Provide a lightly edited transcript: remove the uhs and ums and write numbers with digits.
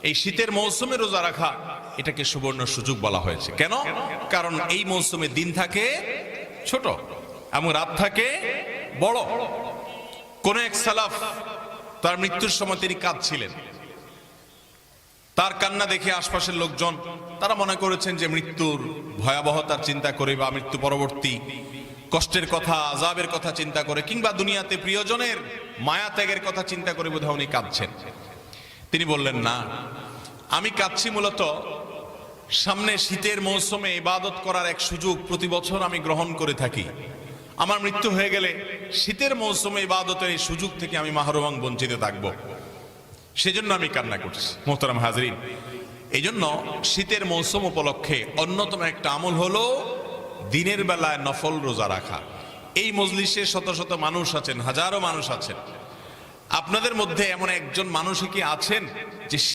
এই শীতের মৌসুমে রোজা রাখা এটাকে সুবর্ণ সুযোগ বলা হয়েছে। কেন? কারণ এই মৌসুমে দিন থাকে ছোট এবং রাত থাকে বড়। কোন এক সালাফ তার মৃত্যুর সময় তিনি কাঁদছিলেন। তার কান্না দেখে আশপাশের লোকজন তারা মনে করেছেন যে মৃত্যুর ভয়াবহতার চিন্তা করে বা মৃত্যু পরবর্তী কষ্টের কথা, আযাবের কথা চিন্তা করে, কিংবা দুনিয়াতে প্রিয়জনের মায়া ত্যাগের কথা চিন্তা করে বোধহয় উনি কাঁদছেন। তিনি বললেন, না, আমি কাঁদছি মূলত সামনে শীতের মৌসুমে ইবাদত করার এক সুযোগ প্রতি বছর আমি গ্রহণ করে থাকি। আমার মৃত্যু হয়ে গেলে শীতের মৌসুমে ইবাদতের এই সুযোগ থেকে আমি মাহরুম বঞ্চিত থাকব, সেজন্য আমি কান্না করছি। মোহতারাম হাজরিন, এই জন্য শীতের মৌসুম উপলক্ষে অন্যতম একটা আমল হলো দিনের বেলায় নফল রোজা রাখা। এই মজলিসে শত শত মানুষ আছেন, হাজারো মানুষ আছেন। আপনাদের মধ্যে এমন একজন মানুষ কি আছেন যে